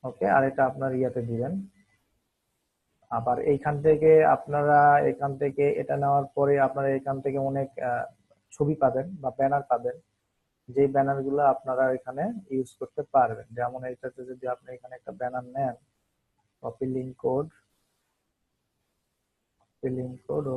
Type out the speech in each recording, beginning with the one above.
ওকে, আর এটা আপনার ইয়াতে দিবেন। আবার এইখান থেকে আপনারা এখান থেকে এটা নেওয়ার পরে আপনারা এখান থেকে অনেক ছবি পাবেন বা ব্যানার পাবেন, যে ব্যানার গুলো আপনারা এখানে ইউজ করতে পারবেন। যেমন এইটাতে যদি আপনি এখানে একটা ব্যানার নেন, কপি লিঙ্ক কোড,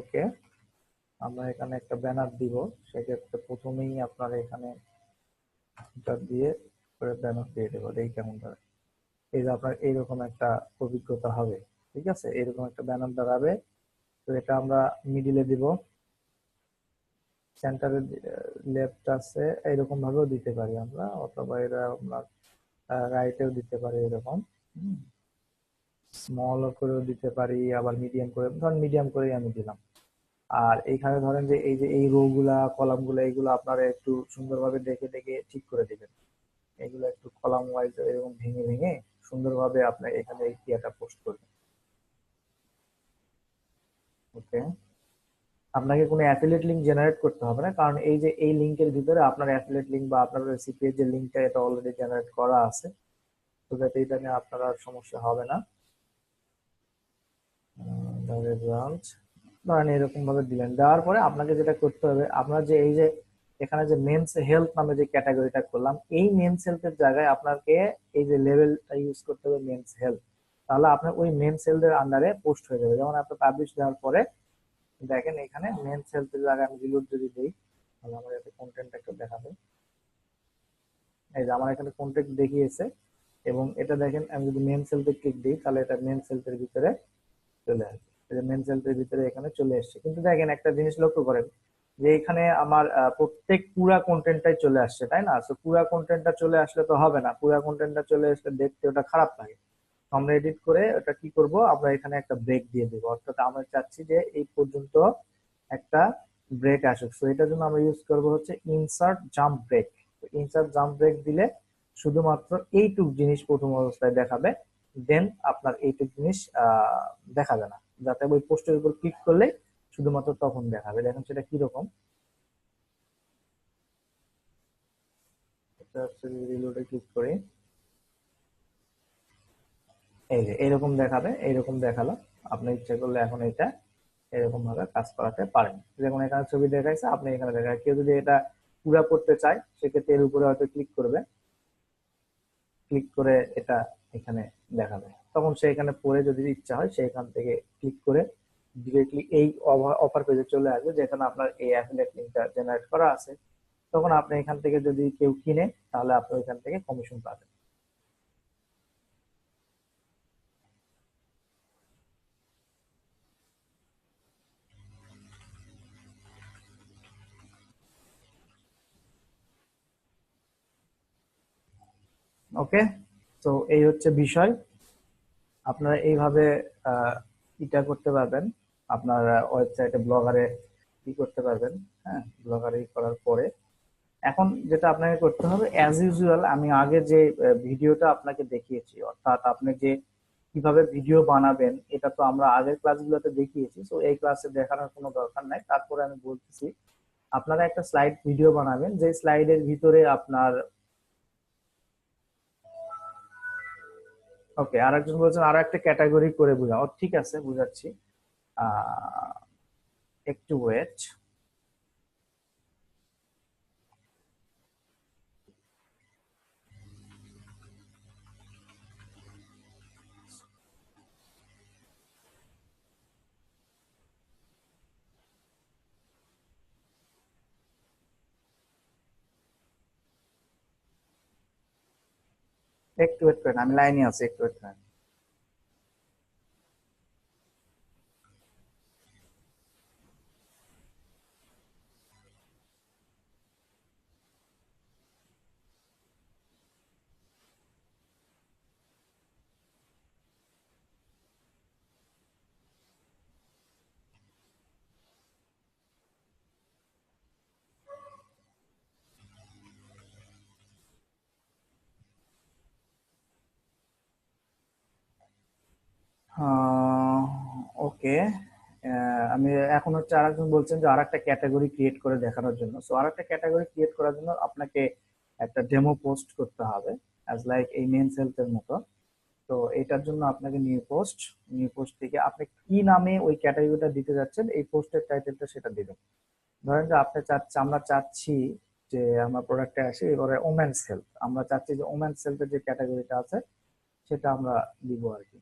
ওকে, আমরা এখানে একটা ব্যানার দিব। সেক্ষেত্রে প্রথমেই আপনারা এখানে এটা দিয়ে ব্যানার দিয়ে দেবো, এই কেমন ধরে এই যে আপনার এইরকম একটা অভিজ্ঞতা হবে। ঠিক আছে, এরকম একটা ব্যানার দাঁড়াবে। তো এটা আমরা মিডিলে দিব, সেন্টারে লেফট আছে, এইরকম ভাবেও দিতে পারি আমরা, অথবা এটা আপনার রাইটেও দিতে পারি এরকম। স্মল করেও দিতে পারি, আবার মিডিয়াম করে, ধরেন মিডিয়াম করেই আমি দিলাম। আর এইখানে ধরেন যে এই যে এই রো গুলা কলাম গুলা এগুলো আপনারা একটু সুন্দরভাবে দেখে দেখে ঠিক করে দিবেন। এগুলো একটু কলাম ওয়াইজ এরকম ভেঙে ভেঙে সুন্দরভাবে আপনার এখানে এই ক্রিয়াটা পোস্ট করবেন। ওকে, আপনাকে কোনো অ্যাফিলিয়েট লিংক জেনারেট করতে হবে না, কারণ এই যে এই লিংকের ভিতরে আপনার অ্যাফিলিয়েট লিংক বা আপনার রেসিপি যে লিংকটা এটা অলরেডি জেনারেট করা আছে, তো যাতে এটা নিয়ে আপনার আর সমস্যা হবে না। ব্রাঞ্চ ধরেন এরকম ভাবে দিলেন, দেওয়ার পরে আপনাকে যেটা করতে হবে, আপনার যে এই যে এখানে যে মেন্স হেলথ নামে যে ক্যাটাগরিটা করলাম, এই মেন্স হেলথের জায়গায় আপনাকে এই যে লেভেলটা ইউজ করতে হবে মেন্স হেলথ। তাহলে আপনার ওই মেন্স হেলথের আন্ডারে পোস্ট হয়ে যাবে। যেমন আপনি পাবলিশ দেওয়ার পরে দেখেন এখানে মেন্স হেলথের জায়গায় আমি রিলোড যদি দিই, তাহলে আমার এতে কন্টেন্ট একটা দেখাবে। এই যে আমার এখানে কন্টেন্ট দেখিয়েছে, এবং এটা দেখেন আমি যদি মেন্স হেলথে ক্লিক দিই তাহলে এটা মেন্স হেলথের ভিতরে চলে আসবে। এই যে মেন্স হেলথের ভিতরে এখানে চলে এসছে। কিন্তু দেখেন একটা জিনিস লক্ষ্য করেন যে এখানে আমার প্রত্যেক পুরা কন্টেন্টটাই চলে আসছে, তাই না? তো পুরা কন্টেন্টটা চলে আসলে তো হবে না, পুরা কন্টেন্টটা চলে আসলে দেখতে ওটা খারাপ লাগে। তো আমরা এডিট করে ওটা কি করব, আমরা এখানে একটা ব্রেক দিয়ে দেবো, অর্থাৎ আমরা চাচ্ছি যে এই পর্যন্ত একটা ব্রেক আসুক। তো এটার জন্য আমরা ইউজ করব হচ্ছে insert jump break. Insert jump break দিলে শুধুমাত্র এইটুক জিনিস প্রথম অবস্থায় দেখাবে, দেন আপনার এইটুক জিনিস দেখাবে না। যাতে ওই পোস্টের উপর ক্লিক করলে শুধুমাত্র তখন দেখাবে। দেখেন সেটা কিরকম, এটা হচ্ছে রিলোডে ক্লিক করি, এই যে এরকম দেখাবে, এইরকম দেখালো। আপনি ইচ্ছে করলে এখন এটা এরকম ভাবে কাজ করাতে পারেন। যেমন এখানে ছবি দেখাইছে, আপনি এখানে দেখায় কেউ যদি এটা পুরা করতে চায় সেক্ষেত্রে এর উপরে হয়তো ক্লিক করবে, ক্লিক করে এটা এখানে দেখাবে। তখন সে এখানে পড়ে যদি ইচ্ছা হয় সে এখান থেকে ক্লিক করে ডিরেক্টলি এই অফার পেজে চলে আসবে, যেখানে আপনার এই অ্যাফিলিয়েট লিংকটা জেনারেট করা আছে। তখন আপনি এখান থেকে যদি কেউ কিনে তাহলে আপনি এখান থেকে কমিশন পাবেন। ওকে, তো এই হচ্ছে বিষয়। আপনারা এইভাবে আহ, এটা করতে পারবেন আপনার ওয়েবসাইটে, ব্লগারে কি করতে পারবেন। হ্যাঁ, ব্লগারে করার পরে এখন যেটা আপনাকে করতে হবে অ্যাজ ইউজুয়াল, আমি আগে যে ভিডিওটা আপনাকে দেখিয়েছি, অর্থাৎ আপনি যে কিভাবে ভিডিও বানাবেন এটা তো আমরা আগের ক্লাসগুলোতে দেখিয়েছি। তো এই ক্লাসে দেখানোর কোনো দরকার নাই, তারপরে আমি বলতেছি আপনারা একটা স্লাইড ভিডিও বানাবেন, যে স্লাইডের ভিতরে আপনার, ওকে, আরেকজন বলছেন আরো একটা ক্যাটাগরি করে বুঝাও, ঠিক আছে বুঝাচ্ছি। আহ একটু ওয়েট। একটু ওয়েট করেন, আমি লাইনে আছি, একটু ওয়েট করেন। ওকে, আমি এখন হচ্ছে আরেকজন বলছেন যে আরেকটা ক্যাটাগরি ক্রিয়েট করে দেখানোর জন্য। সো আরেকটা ক্যাটাগরি ক্রিয়েট করার জন্য আপনাকে একটা ডেমো পোস্ট করতে হবে। অ্যাজ লাইক এই মেন্স হেলথের মতো। তো এটার জন্য আপনাকে নিউ পোস্ট থেকে আপনি কি নামে ওই ক্যাটাগরিটা দিতে যাচ্ছেন, এই পোস্টের টাইটেলটা সেটা দিবেন। ধরেন যে আমরা চাচ্ছি যে আমার প্রোডাক্টে আসে এবারে ওমেন্স হেলথ, আমরা চাচ্ছি যে ওমেন্স হেলথের যে ক্যাটাগরিটা আছে সেটা আমরা দিব আর কি,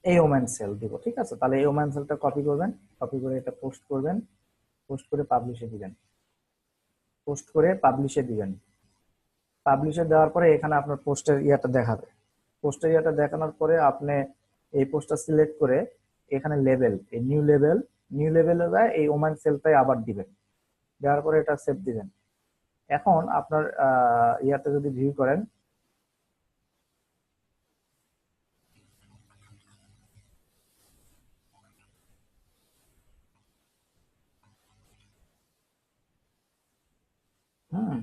এই ওমেন্স হেলথ দিব। ঠিক আছে, তাহলে এই ওমেন্স হেলথটা কপি করবেন, কপি করে এটা পোস্ট করবেন, পোস্ট করে পাবলিশে দিবেন, পোস্ট করে পাবলিশে দিবেন। পাবলিশে দেওয়ার পরে এখানে আপনার পোস্টের ইয়াটা দেখাবে, পোস্টের ইয়াটা দেখানোর পরে আপনি এই পোস্টটা সিলেক্ট করে এখানে লেভেল, এই নিউ লেভেলে যায় এই ওমেন সেলটাই আবার দিবেন, দেওয়ার পরে এটা সেভ দিবেন। এখন আপনার ইয়াতে যদি ভিউ করেন, হুম,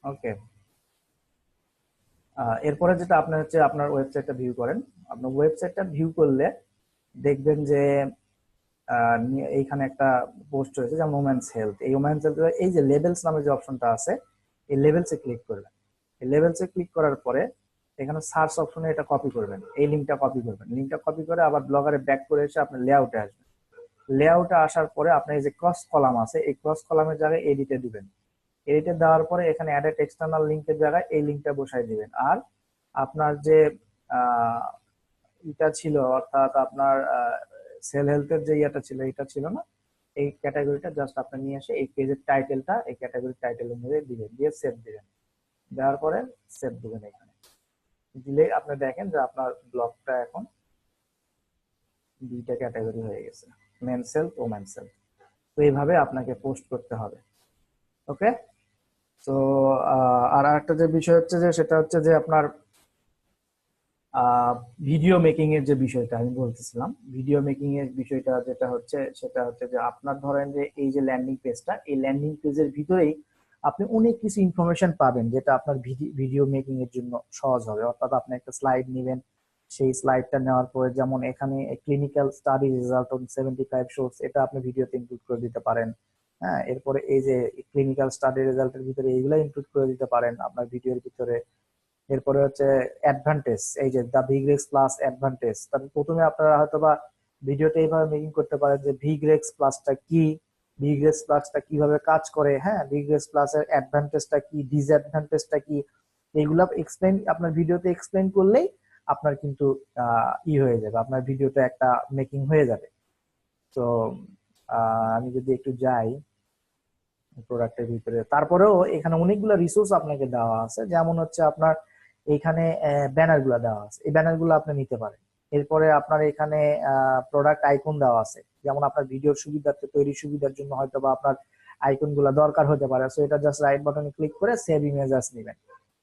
ওকে, এরপরে যেটা আপনার হচ্ছে আপনার ওয়েবসাইটটা ভিউ করেন। আপনার ওয়েবসাইটটা ভিউ করলে দেখবেন যে এইখানে একটা পোস্ট রয়েছে যেমন ওমেন্স হেলথ, এই ওমেন্স হেলথ এই যে লেভেলস নামে যে অপশনটা আছে এই লেভেলসে ক্লিক করবেন। এই লেভেলসে ক্লিক করার পরে এখানে সার্চ অপশনে এটা কপি করবেন, এই লিঙ্কটা কপি করবেন, লিঙ্কটা কপি করে আবার ব্লগারে ব্যাক করে এসে আপনি লেআউটে আসবেন। লেআউটে আসার পরে আপনার এই যে ক্রস কলাম আছে এই ক্রস কলামের জায়গায় এডিটে দিবেন, এডিটে দেওয়ার পরে এখানে অ্যাডেড এক্সটার্নাল লিঙ্কের জায়গায় এই লিঙ্কটা বসাই দিবেন। আর আপনার যে আহ, এটা ছিল অর্থাৎ আপনার সেল হেলথের যে ইয়েটা ছিল এটা ছিল না, এই ক্যাটাগরিটা জাস্ট আপনি নিয়ে এসে এই পেজের টাইটেলটা এই ক্যাটাগরি টাইটেলের মধ্যে দিবেন, দিয়ে সেভ দিবেন, দেওয়ার পরে সেভ দিবেন। এখানে দিলে আপনি দেখেন যে আপনার ব্লগটা এখন দুইটা ক্যাটাগরি হয়ে গেছে, মেন সেলফ ও ম্যান সেলফ। তো এইভাবে আপনাকে পোস্ট করতে হবে। ওকে, তো আর একটা যে বিষয় হচ্ছে যে সেটা হচ্ছে যে আপনার ভিডিও মেকিং এর যে বিষয়টা আমি বলতেছিলাম, ভিডিও মেকিং এর বিষয়টা যেটা হচ্ছে সেটা হচ্ছে যে আপনার ধরেন যে এই যে ল্যান্ডিং পেজটা, এই ল্যান্ডিং পেজের ভিতরেই আপনি অনেক কিছু ইনফরমেশন পাবেন যেটা আপনার ভিডিও মেকিং এর জন্য সহজ হবে। অর্থাৎ আপনি একটা স্লাইড নেবেন, সেই স্লাইডটা নেওয়ার পরে যেমন এখানে clinical study result on 75 shows, এটা আপনি ভিডিওতে ইনক্লুড করে দিতে পারেন। হ্যাঁ, এরপরে এই যে ক্লিনিক্যাল স্টাডি রেজাল্টের ভিতরে এইগুলা ইনক্লুড করে দিতে পারেন আপনার ভিডিওর ভিতরে। এরপরে হচ্ছে অ্যাডভান্টেজ, এই যে দা ভিগ্রেক্স প্লাস অ্যাডভান্টেজ, তারপর প্রথমে আপনারা হয়তো বা ভিডিওতে এইভাবে মেকিং করতে পারেন যে ভিগ্রেক্স প্লাসটা কি, ভিগ্রেক্স প্লাসটা কিভাবে কাজ করে, হ্যাঁ ভিগ্রেক্স প্লাসের অ্যাডভান্টেজটা কি, ডিসঅ্যাডভান্টেজটা কি, এইগুলা এক্সপ্লেন আপনার ভিডিওতে এক্সপ্লেন করলেই আপনার কিন্তু হয়ে যাবে, আপনার ভিডিওটা একটা মেকিং হয়ে যাবে। তো আমি যদি একটু যাই প্রোডাক্টের ভিতরে, তারপরেও এখানে অনেকগুলো রিসোর্স আপনাকে দেওয়া আছে, যেমন হচ্ছে আপনার এইখানে ব্যানার গুলা দেওয়া আছে, এই ব্যানার গুলো আপনি নিতে পারেন। এরপরে আপনার এখানে প্রোডাক্ট আইকন দেওয়া আছে, যেমন আপনার ভিডিওর সুবিধার্থে তৈরি সুবিধার জন্য হয়তো বা আপনার আইকন গুলা দরকার হতে পারে, সো এটা জাস্ট রাইট বাটনে ক্লিক করে সেভ ইমেজেস নেবেন,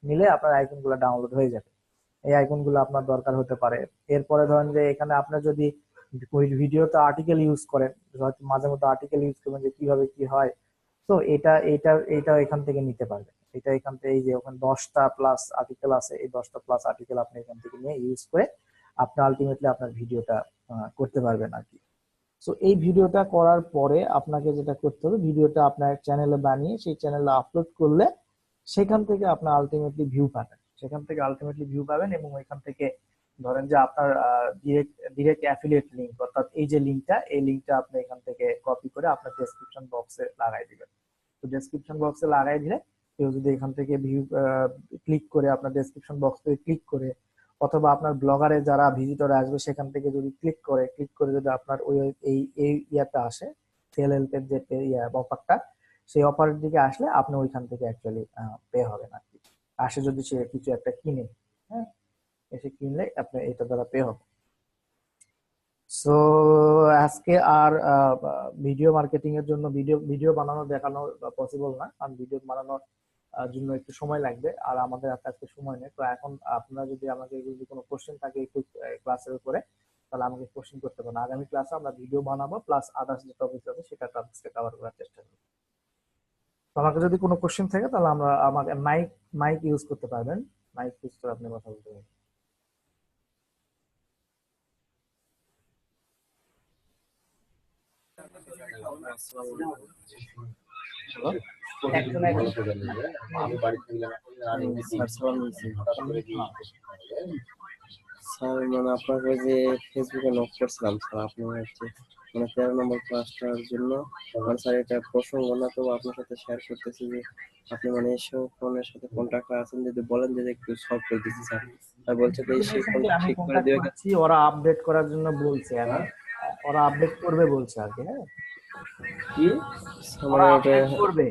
নিলে আপনার আইকন গুলা ডাউনলোড হয়ে যাবে। এই আইকন গুলো আপনার দরকার হতে পারে। এরপরে ধরেন যে এখানে আপনার যদি ভিডিওতে আর্টিকেল ইউজ করেন, হয়তো মাঝে মধ্যে আর্টিকেল ইউজ করবেন যে কিভাবে কি হয়, তো এটা এখান থেকে নিতে পারবেন। এটা এখান থেকে এই যে ওখানে 10টা প্লাস আর্টিকেল আছে, এই 10টা প্লাস আর্টিকেল আপনি এখান থেকে নিয়ে ইউজ করে আপনি আলটিমেটলি আপনার ভিডিওটা করতে পারবেন আর কি। সো এই ভিডিওটা করার পরে আপনাকে যেটা করতে হবে, ভিডিওটা আপনার চ্যানেলে বানিয়ে সেই চ্যানেলে আপলোড করলে সেখান থেকে আপনার আলটিমেটলি ভিউ পাবেন, সেখান থেকে আলটিমেটলি ভিউ পাবেন। এবং ওইখান থেকে ধরেন যে আপনার ডিরেক্ট ডিরেক্ট অ্যাফিলিয়েট লিংক, অর্থাৎ এই যে লিংকটা, এই লিংকটা আপনি এখান থেকে কপি করে আপনার ডেসক্রিপশন বক্সে লাগাই দিবেন। তো ডেসক্রিপশন বক্সে লাগাই দিলে কেউ যদি এখান থেকে ভিউ ক্লিক করে আপনার ডেসক্রিপশন বক্স থেকে ক্লিক করে, অথবা আপনার ব্লগারে যারা ভিজিটর আসবে সেখান থেকে যদি ক্লিক করে যদি আপনার ওই এই এই ইয়াটা আসে, সেল হেল্পের যে অফারটা, সেই অফারের দিকে আসলে আপনি ওইখান থেকে অ্যাকচুয়ালি পে হবেন আর কি। আসে যদি সে কিছু একটা কিনে, হ্যাঁ এসে কিনলে আপনি এটা দ্বারা পে হবে। সো আজকে আর ভিডিও মার্কেটিং এর জন্য ভিডিও ভিডিও বানানো দেখানো পসিবল না, কারণ ভিডিও বানানোর জন্য একটু সময় লাগবে, আর আমাদের হাতে আজকে সময় নেই। তো এখন আপনারা যদি আমাকে যদি কোনো কোশ্চেন থাকে একটু ক্লাসের উপরে, তাহলে আমাকে কোশ্চেন করতে পারেন। আগামী ক্লাসে আমরা ভিডিও বানাবো প্লাস আদার্স যে টপিক আছে সেটা টপিকসকে কভার করার চেষ্টা করব। তো আমাকে যদি কোনো কোশ্চেন থাকে তাহলে আমরা আমাকে মাইক মাইক ইউজ করতে পারবেন, মাইক ইউজ করে আপনি কথা বলতে পারবেন। একজন একজন স্যার সালাম আলাইকুম। হ্যাঁ। স্যার মানে আপনাকে যে ফেসবুকে নক করছিলাম স্যার, আপনি হচ্ছে মানে 13 নম্বর ক্লাসটার জন্য মানে স্যার এটা প্রসঙ্গ না, তো আপনার সাথে শেয়ার করতেছি যে আপনি মানে এসব ফোনের সাথে কন্ট্যাক্টে আছেন, যদি বলেন যে একটু সলভ করে দিচ্ছি স্যার। স্যার বলছে যে সেই রিলেশনকে ফোনটা আমি ঠিক করে কন্ট্যাক্ট দিবে। করেছি, ওরা আপডেট করার জন্য বলছে এখন, ওরা আপডেট করবে বলছে আর কি। হ্যাঁ, কি ওরা আমার এটা আপডেট করবে।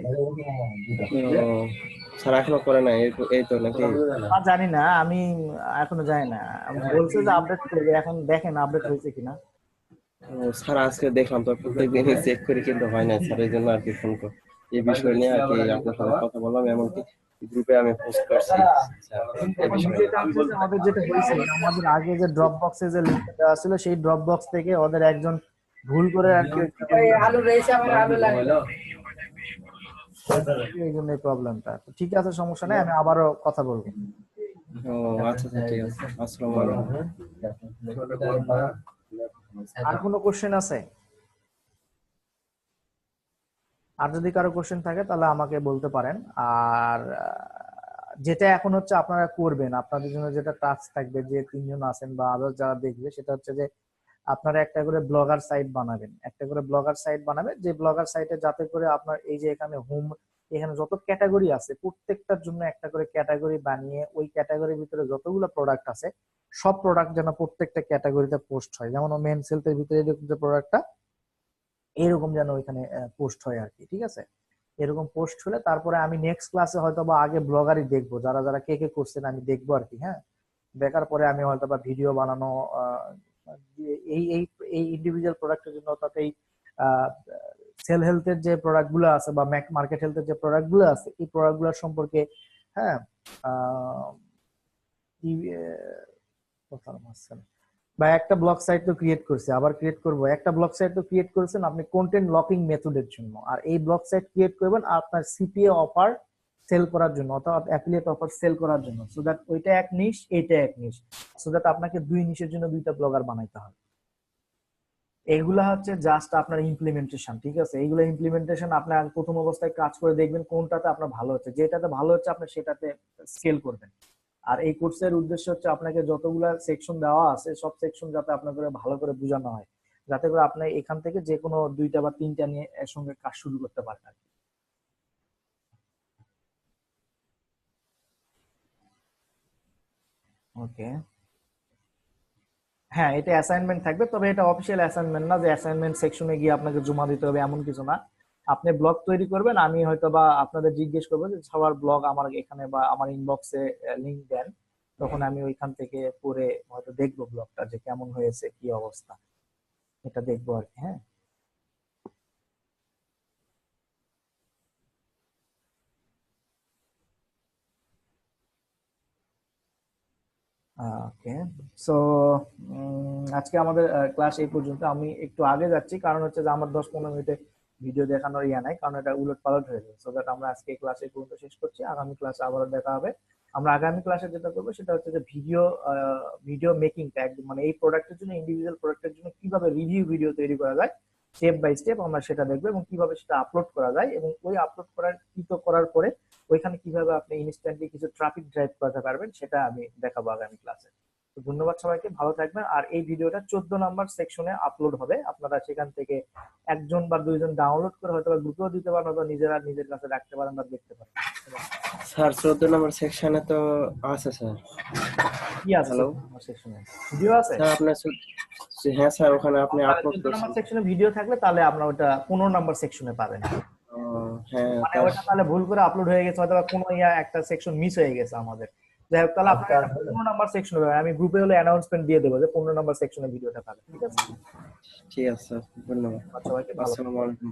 স্যার এখনো করে নাই, এই তো নাকি? জানি না, আমি এখনো জানি না, বলছে যে আপডেট করবে, এখন দেখেন আপডেট হয়েছে কিনা। স্যার আজকে দেখলাম তো, প্রত্যেকদিনই চেক করি কিন্তু হয় না স্যার, এই জন্য আর কি ফোন কর এই বিষয় নিয়ে আর কি আপনার সাথে কথা বললাম, এমনকি গ্রুপে আমি পোস্ট করছি স্যার এই এখন বিষয়ে। বিষয়টা হচ্ছে যে আমাদের যেটা হয়েছে, আমাদের আগে যে ড্রপ বক্সে যে লিঙ্কটা দেওয়া ছিল, সেই ড্রপ বক্স থেকে ওদের একজন ভুল করে আর কি এই জন্য এই প্রবলেমটা। ঠিক আছে, সমস্যা নেই, আমি আবারও কথা বলবো। ও আচ্ছা আচ্ছা, ঠিক আছে, আসসালামু আলাইকুম। আর কোনো কোশ্চেন আছে? আর যদি কারো কোশ্চেন থাকে তাহলে আমাকে বলতে পারেন। আর যেটা এখন হচ্ছে আপনারা করবেন, আপনাদের জন্য যেটা টাস্ক থাকবে, যে তিনজন আছেন বা আদার্স যারা দেখবে, সেটা হচ্ছে যে আপনারা একটা করে ব্লগার সাইট বানাবেন, একটা করে ব্লগার সাইট বানাবেন, যে ব্লগার সাইটে যাতে করে আপনার এই যে এখানে হোম, এখানে যত ক্যাটাগরি আছে প্রত্যেকটার জন্য একটা করে ক্যাটাগরি বানিয়ে, ওই ক্যাটাগরির ভিতরে যতগুলো প্রোডাক্ট আছে সব প্রোডাক্ট যেন প্রত্যেকটা ক্যাটাগরিতে পোস্ট হয়। যেমন মেন হেলথের ভিতরে এরকম যে প্রোডাক্টটা, এরকম যেন ওইখানে পোস্ট হয় আর কি। ঠিক আছে, এরকম পোস্ট হলে তারপরে আমি নেক্সট ক্লাসে হয়তো বা আগে ব্লগারই দেখবো, যারা যারা কে কে করছেন আমি দেখবো আর কি। হ্যাঁ, দেখার পরে আমি হয়তো বা ভিডিও বানানো, এই এই এই ইন্ডিভিজুয়াল প্রোডাক্টের জন্য, অর্থাৎ এই সেল হেলথের যে প্রোডাক্ট গুলো আছে বা মার্কেট হেলথের যে প্রোডাক্ট গুলো আছে, এই প্রোডাক্ট গুলোর সম্পর্কে, হ্যাঁ, আহ, কথা বলছেন, বা একটা ব্লগ সাইট তো ক্রিয়েট করছে, আবার ক্রিয়েট করব, একটা ব্লগ সাইট তো ক্রিয়েট করেছেন আপনি কন্টেন্ট লকিং মেথডের জন্য, আর এই ব্লগ সাইট ক্রিয়েট করবেন আপনার সিপিএ অফার সেল করার জন্য, অথবা অ্যাফিলিয়েট অফার সেল করার জন্য, সো দ্যাট ওইটা এক নিশ, এইটা এক নিশ, সো দ্যাট আপনাকে দুই নিশের জন্য দুইটা ব্লগার বানাইতে হবে। এগুলা হচ্ছে জাস্ট আপনার ইমপ্লিমেন্টেশন। ঠিক আছে, এইগুলো ইমপ্লিমেন্টেশন আপনি আগে প্রথম অবস্থায় কাজ করে দেখবেন কোনটাতে আপনার ভালো হচ্ছে, যেটাতে ভালো হচ্ছে আপনি সেটাতে স্কেল করবেন। আর এই কোর্সের উদ্দেশ্য হচ্ছে আপনাকে যতগুলা সেকশন দেওয়া আছে সব সেকশন যাতে আপনার করে ভালো করে বোঝানো হয়, যাতে করে আপনি এখান থেকে যে কোনো দুইটা বা তিনটা নিয়ে এর সঙ্গে কাজ শুরু করতে পারেন। ওকে, হ্যাঁ, এটা অ্যাসাইনমেন্ট থাকবে, তবে এটা অফিসিয়াল অ্যাসাইনমেন্ট না যে অ্যাসাইনমেন্ট সেকশনে গিয়ে আপনাকে জমা দিতে হবে, এমন কিছু না। আপনি ব্লগ তৈরি করবেন, আমি হয়তো বা আপনাদের জিজ্ঞেস করবো যে সবার ব্লগ আমার এখানে বা আমার ইনবক্সে লিংক দেন, তখন আমি ওইখান থেকে পড়ে হয়তো দেখবো ব্লগটা যে কেমন হয়েছে, কি অবস্থা, এটা দেখবো আর কি। হ্যাঁ, ওকে। সো আজকে আমাদের ক্লাস এই পর্যন্ত। আমি একটু আগে যাচ্ছি, কারণ হচ্ছে যে আমার 10-15 মিনিটে ভিডিও দেখানোর ইয়া নাই, কারণ এটা উলট পালট হয়ে যাবে। সো দ্যাট আমরা আজকে ক্লাস এই পর্যন্ত শেষ করছি, আগামী ক্লাসে আবারও দেখা হবে। আমরা আগামী ক্লাসে যেটা করবো সেটা হচ্ছে যে ভিডিও মেকিংটা একদম, মানে এই প্রোডাক্টের জন্য, ইন্ডিভিজুয়াল প্রোডাক্টের জন্য কিভাবে রিভিউ ভিডিও তৈরি করা যায় স্টেপ বাই স্টেপ, আমরা সেটা দেখবো, এবং কিভাবে সেটা আপলোড করা যায়, এবং ওই আপলোড করার পরে ওইখানে কিভাবে আপনি ইনস্ট্যান্টলি কিছু ট্রাফিক ড্রাইভ করতে পারবেন সেটা আমি দেখাবো আগামী ক্লাসে। তো ধন্যবাদ সবাইকে, ভালো থাকবেন। আর এই ভিডিওটা 14 নম্বর সেকশনে আপলোড হবে, আপনারা সেখান থেকে একজন বা দুইজন ডাউনলোড করে হয়তো গ্রুপেও দিতে পারেন, অথবা নিজেরা নিজের কাছে রাখতে পারেন বা দেখতে পারেন। স্যার 14 নম্বর সেকশনে তো আছে স্যার। কি আছে হ্যালো 14 নম্বর সেকশনে? ভিডিও আছে? স্যার, আপনার হ্যাঁ স্যার, ওখানে আপনি তাহলে আপলোড 14 নম্বর করছেন। সেকশনে ভিডিও থাকলে তাহলে আমরা ওটা 15 নম্বর সেকশনে পাবেন। ও, হ্যাঁ মানে তার ওটা তাহলে ভুল করে আপলোড হয়ে গেছে, হয়তো বা কোনো একটা সেকশন মিস হয়ে গেছে আমাদের। যাই হোক, তাহলে আপনার এটা 15 নম্বর সেকশন হবে, আমি গ্রুপে হলে অ্যানাউন্সমেন্ট দিয়ে দেবো যে 15 নম্বর সেকশনে ভিডিওটা পাবেন। ঠিক আছে, ঠিক আছে স্যার, ধন্যবাদ। সবাইকে ভালো। আসসালামু আলাইকুম।